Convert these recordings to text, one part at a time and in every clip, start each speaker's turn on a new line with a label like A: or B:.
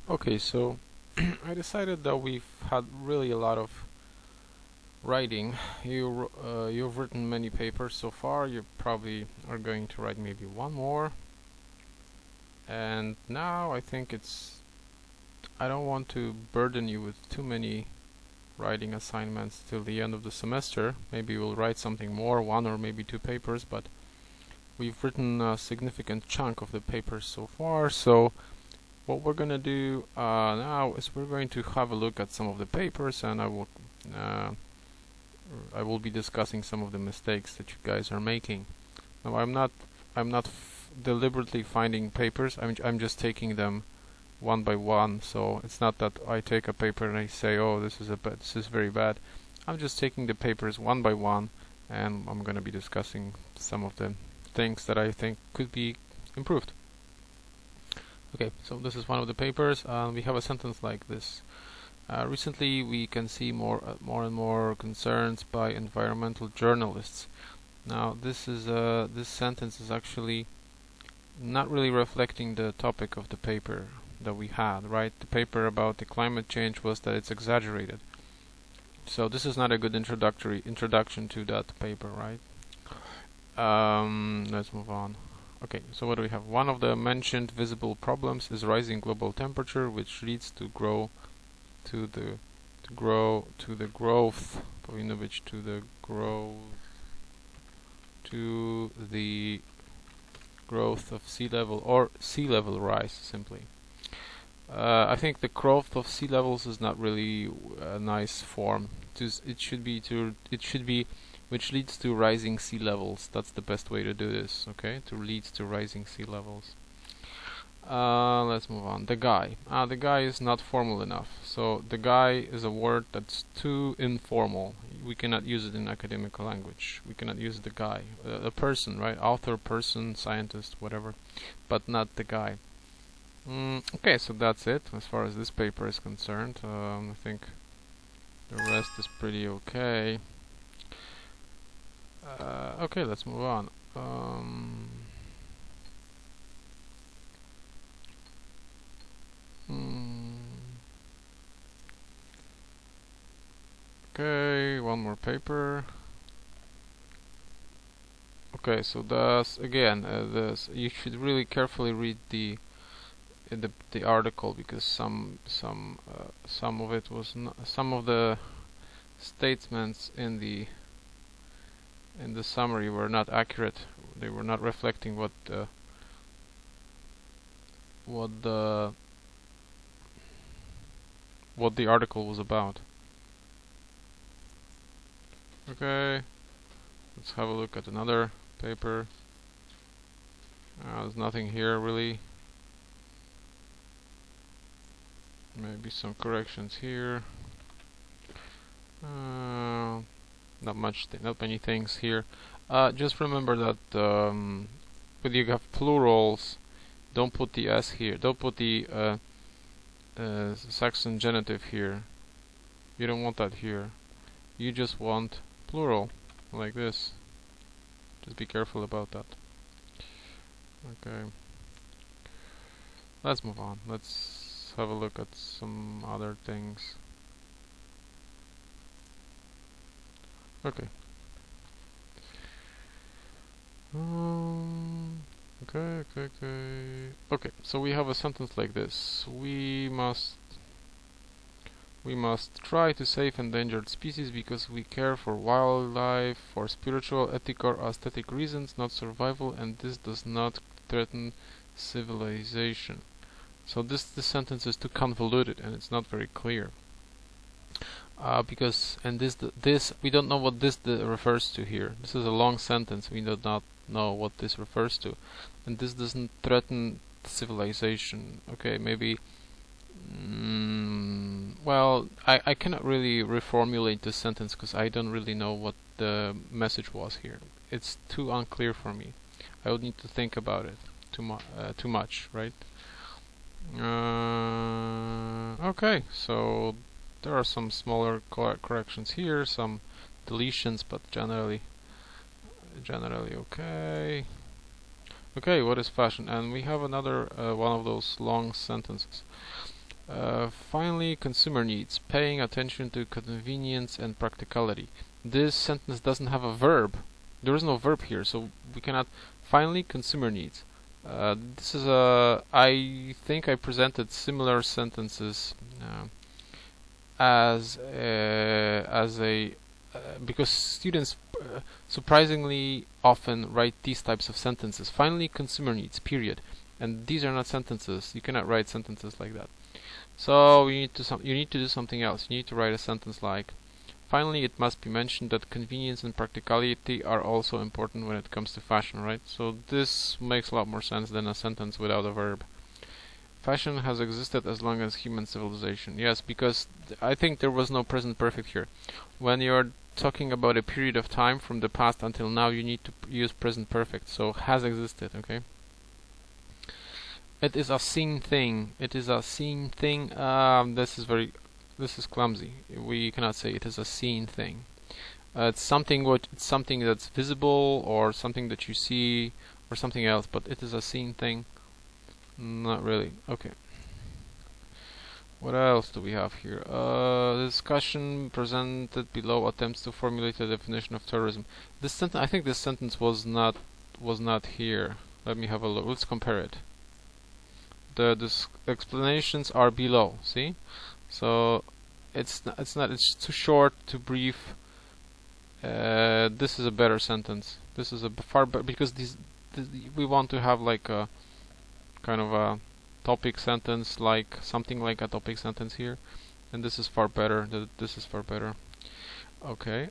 A: Okay, so I decided that we've had really a lot of writing. You've written many papers so far. You probably are going to write maybe one more. And now I think I don't want to burden you with too many writing assignments till the end of the semester. Maybe we'll write something more, one or maybe two papers, but we've written a significant chunk of the papers so far. So what we're gonna do now is we're going to have a look at some of the papers, and uh, I will be discussing some of the mistakes that you guys are making. Now I'm not deliberately finding papers. I'm just taking them one by one. So it's not that I take a paper and I say, oh, this is very bad. I'm just taking the papers one by one, and I'm gonna be discussing some of the things that I think could be improved. Okay, so this is one of the papers. We have a sentence like this. Recently, we can see more and more concerns by environmental journalists. Now, this sentence is actually not really reflecting the topic of the paper that we had, right? The paper about the climate change was that it's exaggerated. So this is not a good introduction to that paper, right? Let's move on. Okay, so what do we have? One of the mentioned visible problems is rising global temperature, which leads to grow to the growth powinno być to the growth of sea level or sea level rise simply. I think the growth of sea levels is not really a nice form. It should be which leads to rising sea levels. That's the best way to do this, okay? To lead to rising sea levels. Let's move on. The guy. The guy is not formal enough. So the guy is a word that's too informal. We cannot use it in academic language. We cannot use the guy. A person, right? Author, person, scientist, whatever. But not the guy. Okay, so that's it as far as this paper is concerned. I think the rest is pretty okay. Okay, let's move on. Okay, one more paper. Okay, so this again, you should really carefully read the article, because some of it was some of the statements in the summary were not accurate. They were not reflecting what the article was about. Okay, let's have a look at another paper. There's nothing here really. Maybe some corrections here. Not many things here. Just remember that when you have plurals, don't put the s here. Don't put the Saxon genitive here. You don't want that here. You just want plural, like this. Just be careful about that. Okay. Let's move on. Let's have a look at some other things. Okay. Okay, so we have a sentence like this. We must try to save endangered species because we care for wildlife for spiritual, ethical, or aesthetic reasons, not survival, and this does not threaten civilization. So this sentence is too convoluted and it's not very clear. Because this we don't know what this refers to here. This is a long sentence. We do not know what this refers to, and this doesn't threaten civilization. Okay, maybe. Well, I cannot really reformulate this sentence because I don't really know what the message was here. It's too unclear for me. I would need to think about it too much, right? Okay, so there are some smaller corrections here, some deletions, but generally okay. Okay, what is fashion? And we have another one of those long sentences. Finally, consumer needs, paying attention to convenience and practicality. This sentence doesn't have a verb. There is no verb here, so we cannot. Finally, consumer needs. This is a. I think I presented similar sentences as a because students surprisingly often write these types of sentences. Finally, consumer needs. Period. And these are not sentences. You cannot write sentences like that. So you need to do something else. You need to write a sentence like, finally, it must be mentioned that convenience and practicality are also important when it comes to fashion, right? So this makes a lot more sense than a sentence without a verb. Fashion has existed as long as human civilization. Yes, because I think there was no present perfect here. When you're talking about a period of time from the past until now, you need to use present perfect. So has existed, okay? It is a seen thing. It is a seen thing. This is clumsy. We cannot say it is a seen thing. It's something that's visible or something that you see or something else, but it is a seen thing. Not really. Okay. What else do we have here? The discussion presented below attempts to formulate a definition of terrorism. This sentence, I think this sentence was not here. Let me have a look. Let's compare it. The explanations are below. See, so it's too short, too brief. This is a better sentence. This is a far better because we want to have like a kind of a topic sentence, like something like a topic sentence here, and this is far better. This is far better. Okay.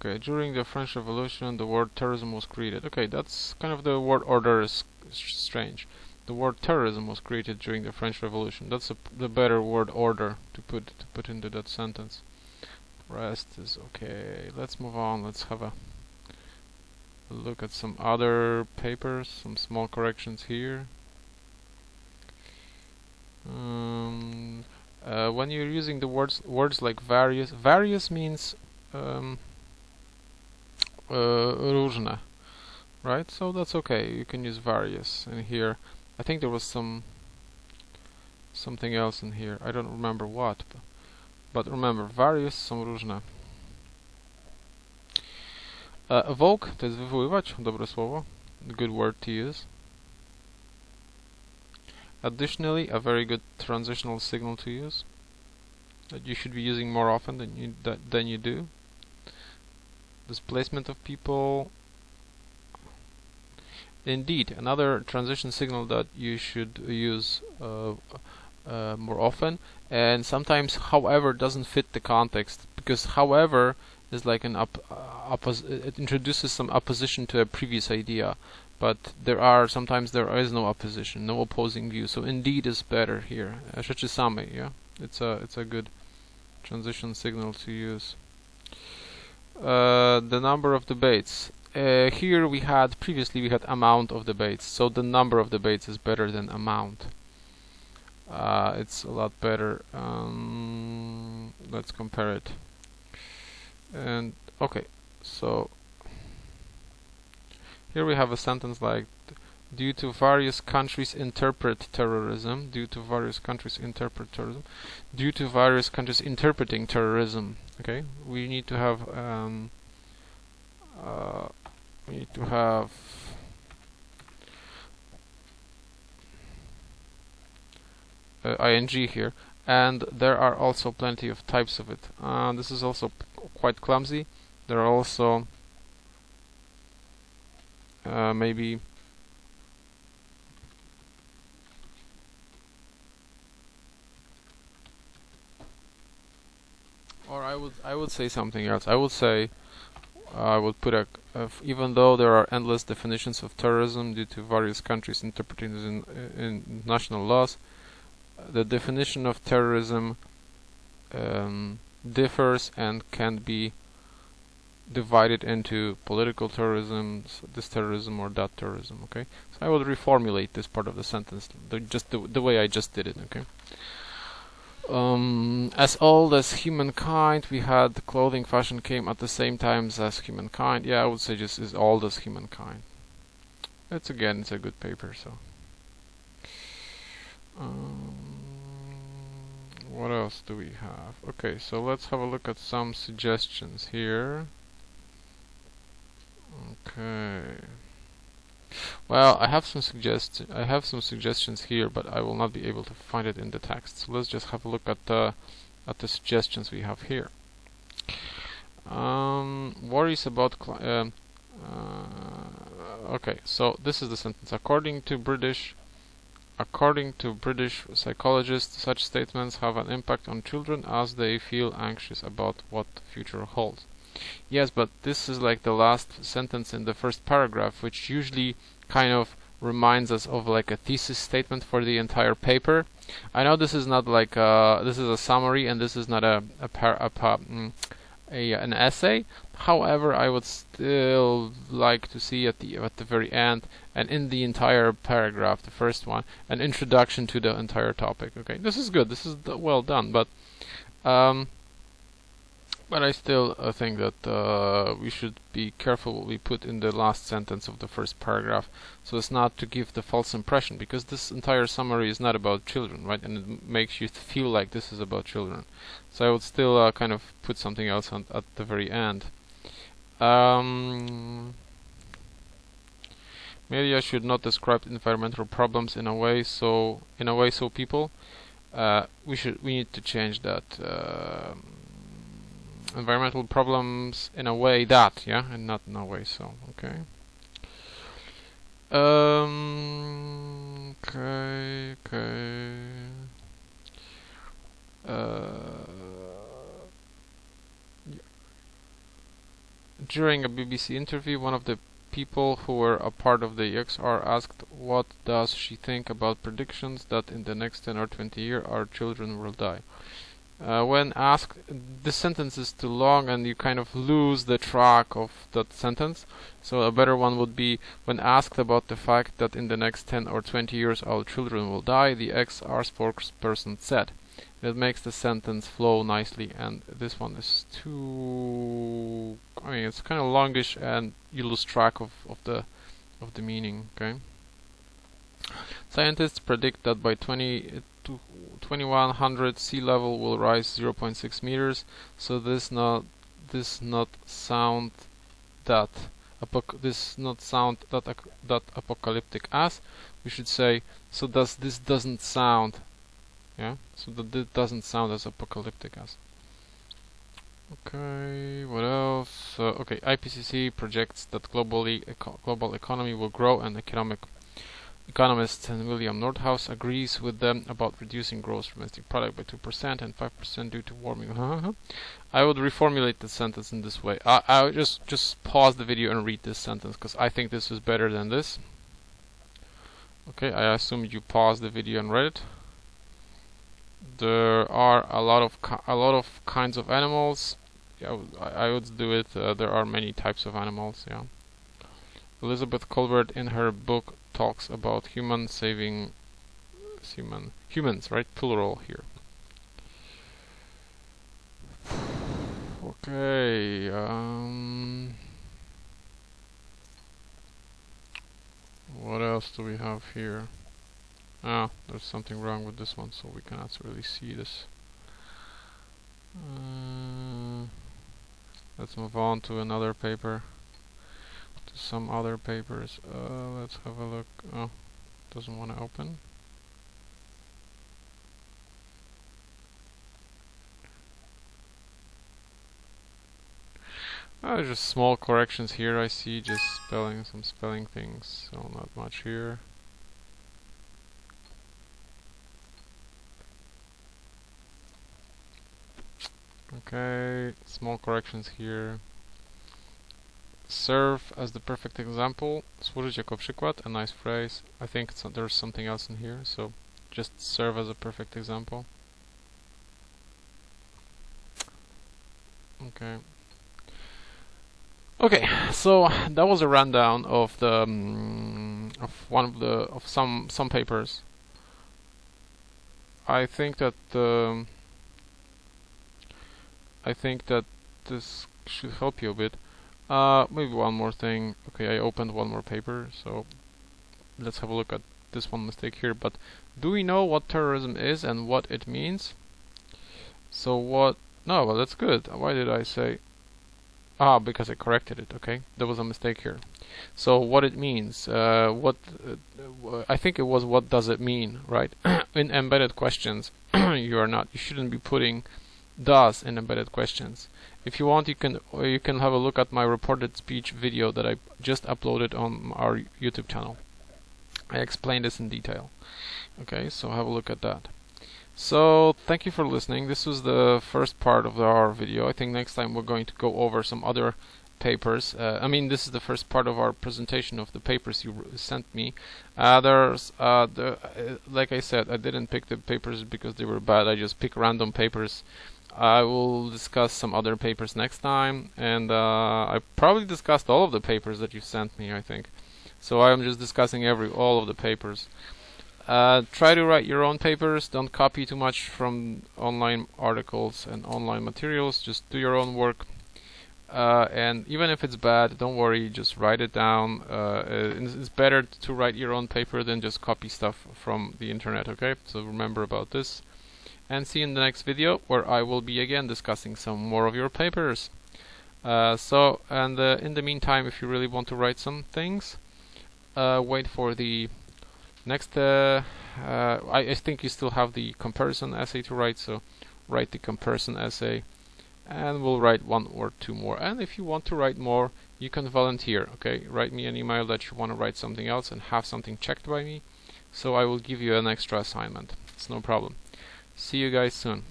A: Okay. During the French Revolution, the word terrorism was created. Okay, that's kind of the word order is strange. The word terrorism was created during the French Revolution. That's the better word order to put into that sentence. Rest is okay. Let's move on. Let's have a look at some other papers. Some small corrections here. When you're using the words like various means różne, right? So that's okay. You can use various. And here, I think there was something else in here. I don't remember what, but remember, various są różne. Evoke to jest wywoływać, dobre słowo, good word to use. Additionally, a very good transitional signal to use that you should be using more often than you do. Displacement of people. Indeed, another transition signal that you should use more often, and sometimes however doesn't fit the context, because however is like an it introduces some opposition to a previous idea, but sometimes there is no opposition, no opposing view. So indeed is better here. Rzeczy samej, yeah, it's a good transition signal to use. The number of debates. Here previously we had amount of debates, so the number of debates is better than amount. It's a lot better. Let's compare it. And okay, so here we have a sentence like, due to various countries interpret terrorism, due to various countries interpret terrorism, due to various countries interpreting terrorism. Okay, we need to have ing here, and there are also plenty of types of it. This is also quite clumsy. There are also maybe or I would say something else. I would say I would put even though there are endless definitions of terrorism due to various countries interpreting this in national laws, the definition of terrorism differs and can be divided into political terrorism, this terrorism or that terrorism. Okay, so I will reformulate this part of the sentence just the way I just did it. Okay. As old as humankind, we had clothing fashion came at the same time as humankind. Yeah, I would say just as old as humankind. it's a good paper. So what else do we have? Okay, so let's have a look at some suggestions here. Okay. Well, I have some suggestions here, but I will not be able to find it in the text. So let's just have a look at the suggestions we have here. Worries about okay, so this is the sentence. According to British psychologists, such statements have an impact on children as they feel anxious about what the future holds. Yes, but this is like the last sentence in the first paragraph, which usually kind of reminds us of like a thesis statement for the entire paper. I know this is not like this is a summary and this is not an essay. However, I would still like to see at the very end and in the entire paragraph, the first one, an introduction to the entire topic. Okay, this is good. This is well done, but I still think that we should be careful what we put in the last sentence of the first paragraph, so as not to give the false impression, because this entire summary is not about children, right? And it makes you feel like this is about children. So I would still kind of put something else at the very end. Media should not describe environmental problems in a way so people. We need to change that. Environmental problems in a way that, yeah, and not in a way so. Okay. Okay. During a BBC interview, one of the people who were a part of the XR asked what does she think about predictions that in the next 10 or 20 years our children will die. When asked, this sentence is too long and you kind of lose the track of that sentence. So a better one would be, when asked about the fact that in the next 10 or 20 years our children will die, the XR spokesperson said. That makes the sentence flow nicely, and this one is too... I mean, it's kind of longish and you lose track of the meaning, okay? Scientists predict that by 2100 sea level will rise 0.6 meters, so this not sound that apocalyptic as. We should say, so this doesn't sound, yeah, so that it doesn't sound as apocalyptic as. Okay, what else? Okay, IPCC projects that global economy will grow, and economist William Nordhaus agrees with them about reducing gross domestic product by 2% and 5% due to warming. I would reformulate the sentence in this way. I would just pause the video and read this sentence, because I think this is better than this. Okay, I assume you paused the video and read it. There are a lot of kinds of animals. Yeah, I would do it. There are many types of animals. Yeah. Elizabeth Colbert in her book talks about humans, right? Plural here. Okay. What else do we have here? Ah, there's something wrong with this one, so we cannot really see this. Let's move on to another paper. To some other papers. Let's have a look. Oh, doesn't want to open. Just small corrections here. I see just some spelling things, so not much here. Okay, small corrections here. Serve as the perfect example. Służyć jako przykład, a nice phrase. I think there's something else in here, so just serve as a perfect example. Okay. Okay, so that was a rundown of the some papers. I think that this should help you a bit. Maybe one more thing. Okay, I opened one more paper, so let's have a look at this one mistake here. But do we know what terrorism is and what it means? So what? No, well, that's good. Why did I say? Because I corrected it. Okay, there was a mistake here. So what it means? I think it was what does it mean, right? In embedded questions, you shouldn't be putting does in embedded questions. If you want, you can have a look at my reported speech video that I just uploaded on our YouTube channel. I explained this in detail. Okay, so have a look at that. So thank you for listening. This was the first part of our video. I think next time we're going to go over some other papers. This is the first part of our presentation of the papers you sent me. Like I said, I didn't pick the papers because they were bad. I just pick random papers. I will discuss some other papers next time, and I probably discussed all of the papers that you sent me, I think. So I'm just discussing all of the papers. Try to write your own papers. Don't copy too much from online articles and online materials. Just do your own work. And even if it's bad, don't worry, just write it down. It's better to write your own paper than just copy stuff from the internet, okay? So remember about this. And see you in the next video, where I will be again discussing some more of your papers. In the meantime, if you really want to write some things, wait for the next. I think you still have the comparison essay to write, so write the comparison essay, and we'll write one or two more. And if you want to write more, you can volunteer. Okay, write me an email that you want to write something else and have something checked by me, so I will give you an extra assignment. It's no problem. See you guys soon.